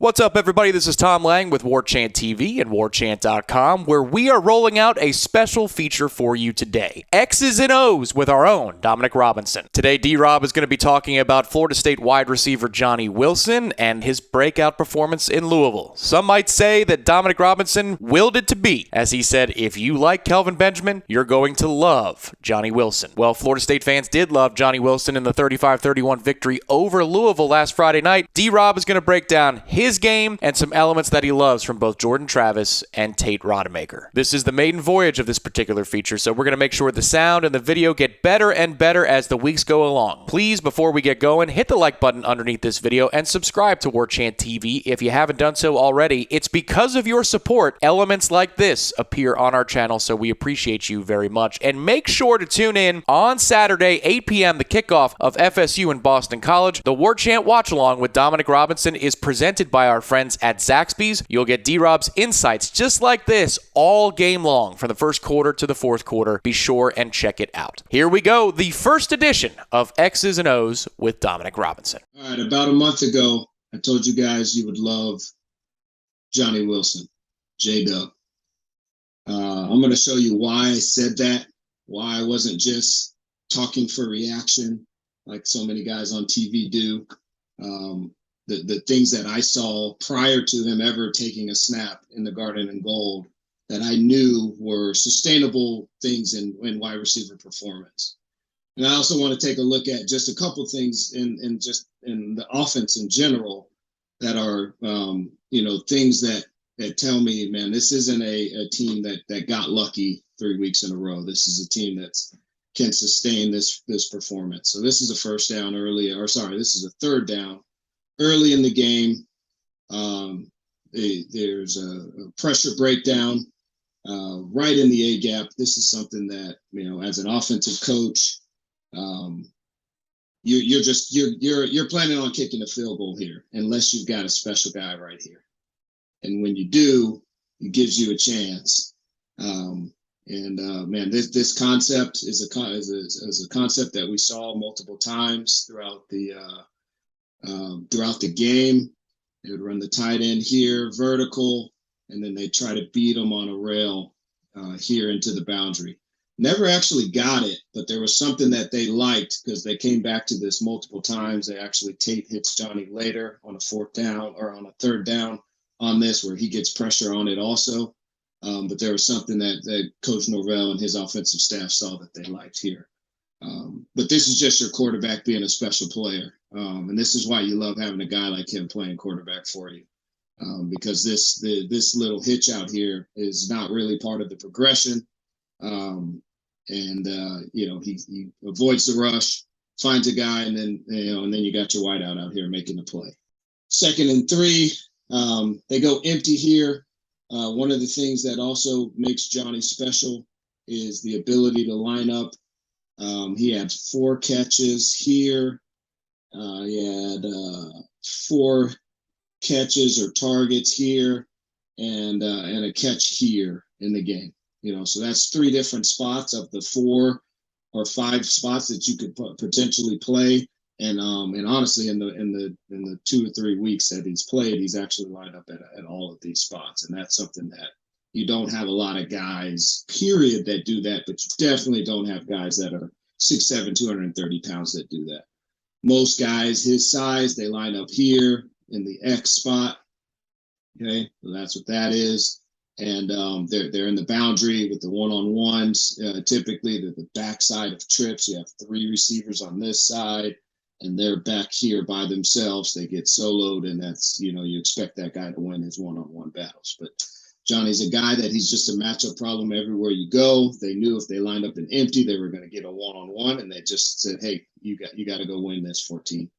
What's up, everybody? This is Tom Lang with Warchant TV and Warchant.com, where we are rolling out a special feature for you today. X's and O's with our own Dominic Robinson. Today, D-Rob is going to be talking about Florida State wide receiver Johnny Wilson and his breakout performance in Louisville. Some might say that Dominic Robinson willed it to be, as he said, if you like Kelvin Benjamin, you're going to love Johnny Wilson. Well, Florida State fans did love Johnny Wilson in the 35-31 victory over Louisville last Friday night. D-Rob is going to break down his game and some elements that he loves from both Jordan Travis and Tate Rodemaker. This is the maiden voyage of this particular feature, so we're going to make sure the sound and the video get better and better as the weeks go along. Please, before we get going, hit the like button underneath this video and subscribe to Warchant TV if you haven't done so already. It's because of your support elements like this appear on our channel, so we appreciate you very much. And make sure to tune in on Saturday, 8 p.m., the kickoff of FSU and Boston College. The Warchant Watch-Along with Dominic Robinson is presented by our friends at Zaxby's. You'll get D-Rob's insights just like this all game long from the first quarter to the fourth quarter. Be sure and check it out. Here we go, the first edition of X's and O's with Dominic Robinson. All right, about a month ago, I told you guys you would love Johnny Wilson, J-Dub. I'm going to show you why I said that, why I wasn't just talking for reaction like so many guys on TV do. The things that I saw prior to him ever taking a snap in the Garden and Gold that I knew were sustainable things in wide receiver performance. And I also want to take a look at just a couple things in the offense in general that are, things that tell me, man, this isn't a team that got lucky 3 weeks in a row. This is a team that can sustain this performance. So this is a first down early, this is a third down. Early in the game, there's a pressure breakdown right in the A gap. This is something that, as an offensive coach, you're planning on kicking a field goal here unless you've got a special guy right here. And when you do, it gives you a chance. This concept is a concept that we saw multiple times throughout the game. They would run the tight end here, vertical, and then they try to beat them on a rail here into the boundary. Never actually got it, but there was something that they liked because they came back to this multiple times. They actually Tate hits Johnny later on a fourth down or on a third down on this where he gets pressure on it also. But there was something that Coach Norvell and his offensive staff saw that they liked here. But this is just your quarterback being a special player. And this is why you love having a guy like him playing quarterback for you. Because this little hitch out here is not really part of the progression. He avoids the rush, finds a guy, and then you got your wideout out here making the play. 2nd and 3, they go empty here. One of the things that also makes Johnny special is the ability to line up. He had 4 catches here. He had 4 catches or targets here and a catch here in the game. So that's 3 different spots of the 4 or 5 spots that you could potentially play. And honestly, in the 2 or 3 weeks that he's played, he's actually lined up at all of these spots. And that's something that you don't have a lot of guys, period, that do that, but you definitely don't have guys that are 6'7", 230 pounds that do that. Most guys his size, they line up here in the X spot. Okay, so that's what that is. And they're in the boundary with the one-on-ones. Typically, the backside of trips, you have 3 receivers on this side, and they're back here by themselves. They get soloed, and that's, you expect that guy to win his one-on-one battles. But Johnny's a guy that he's just a matchup problem everywhere you go. They knew if they lined up in empty, they were going to get a one-on-one, and they just said, hey, you got to go win this 14.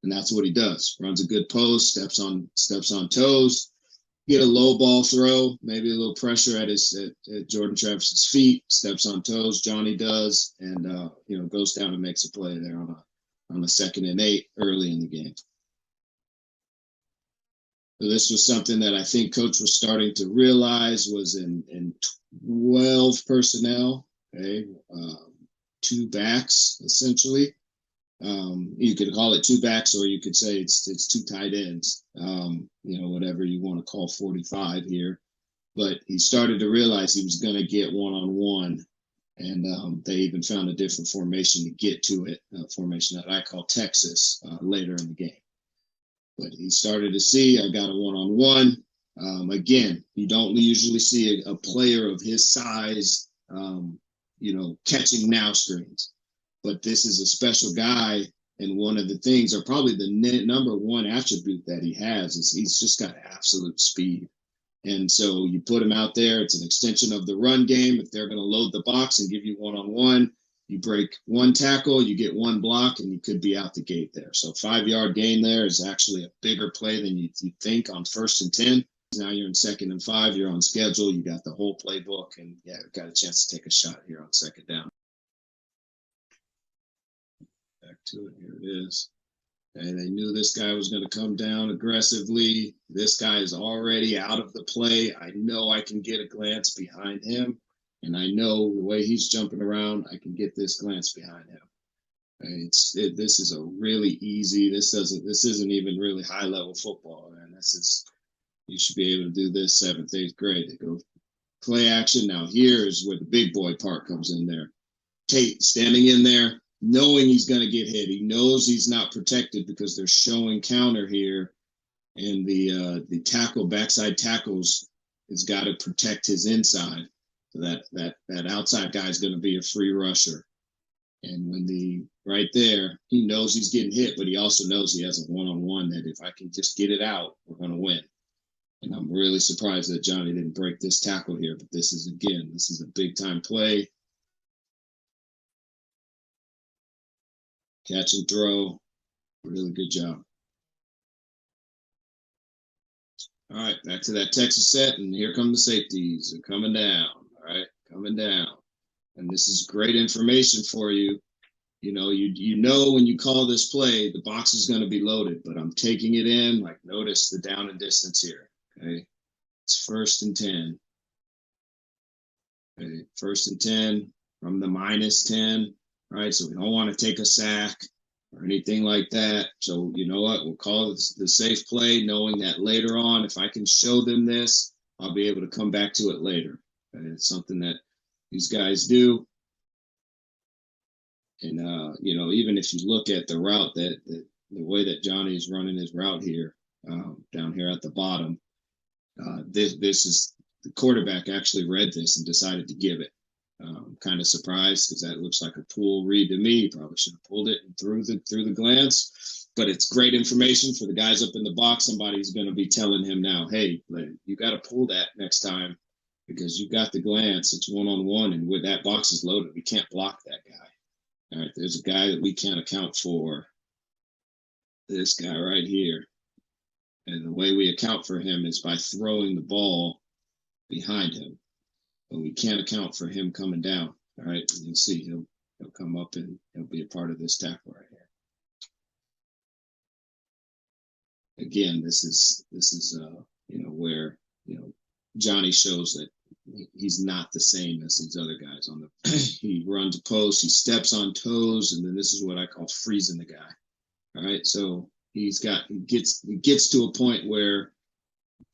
And that's what he does. Runs a good post, steps on toes, get a low ball throw, maybe a little pressure at Jordan Travis's feet, steps on toes, Johnny does, and goes down and makes a play there on a 2nd and 8 early in the game. So this was something that I think Coach was starting to realize was in 12 personnel, okay, 2 backs essentially, You could call it two backs, or you could say it's two tight ends. Whatever you want to call 45 here. But he started to realize he was going to get one-on-one, and they even found a different formation to get to it, a formation that I call Texas, later in the game. But he started to see, I got a one-on-one. Again, you don't usually see a player of his size, catching now screens. But this is a special guy, and one of the things, or probably the number one attribute that he has, is he's just got absolute speed. And so you put him out there, it's an extension of the run game. If they're going to load the box and give you one-on-one, you break one tackle, you get one block, and you could be out the gate there. So 5-yard gain there is actually a bigger play than you think on 1st and 10. Now you're in 2nd and 5, you're on schedule, you got the whole playbook, and got a chance to take a shot here on 2nd down. Back to it, here it is. And they knew this guy was going to come down aggressively. This guy is already out of the play. I know I can get a glance behind him, and I know the way he's jumping around, I can get this glance behind him. And this is a really easy. This isn't even really high level football, man. You should be able to do this 7th, 8th grade. They go play action. Now here is where the big boy part comes in there. Tate standing in there, knowing he's going to get hit. He knows he's not protected because they're showing counter here, and the backside tackles has got to protect his inside. So that outside guy is going to be a free rusher. And right there, he knows he's getting hit, but he also knows he has a one-on-one that if I can just get it out, we're going to win. And I'm really surprised that Johnny didn't break this tackle here, but this is a big-time play. Catch and throw. Really good job. All right, back to that Texas set, and here come the safeties. They're coming down. All right, coming down. And this is great information for you. You know when you call this play, the box is going to be loaded, but I'm taking it in. Like, notice the down and distance here. Okay, it's 1st and 10. Okay, 1st and 10 from the -10. Right, so we don't want to take a sack or anything like that. So you know what? We'll call this the safe play, knowing that later on, if I can show them this, I'll be able to come back to it later. And it's something that these guys do. And even if you look at the route the way that Johnny is running his route here, down here at the bottom, this is the quarterback actually read this and decided to give it. Kind of surprised because that looks like a pool read to me. Probably should have pulled it and through the glance, but it's great information for the guys up in the box. Somebody's going to be telling him now, hey, you got to pull that next time because you got the glance. It's one-on-one, and with that box is loaded, we can't block that guy. All right, there's a guy that we can't account for. This guy right here, and the way we account for him is by throwing the ball behind him. But we can't account for him coming down. All right, you'll see he'll come up and he'll be a part of this tackle right here. Again, this is where Johnny shows that he's not the same as these other guys on the. He runs a post, he steps on toes, and then this is what I call freezing the guy. All right, so he gets to a point where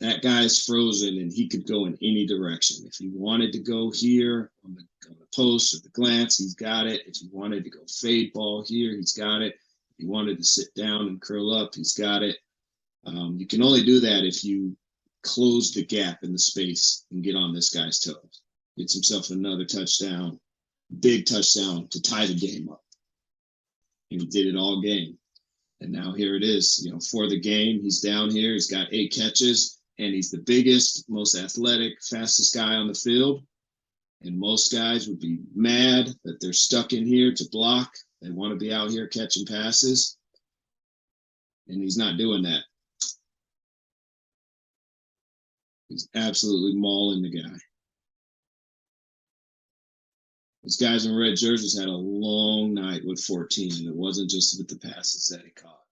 that guy's frozen and he could go in any direction. If he wanted to go here on the post or the glance, he's got it. If he wanted to go fade ball here, he's got it. If he wanted to sit down and curl up, he's got it. You can only do that if you close the gap in the space and get on this guy's toes. Gets himself another touchdown, big touchdown to tie the game up. And he did it all game. And now here it is, for the game, he's down here. He's got 8 catches, and he's the biggest, most athletic, fastest guy on the field. And most guys would be mad that they're stuck in here to block. They want to be out here catching passes. And he's not doing that. He's absolutely mauling the guy. These guys in red jerseys had a long night with 14, and it wasn't just with the passes that he caught.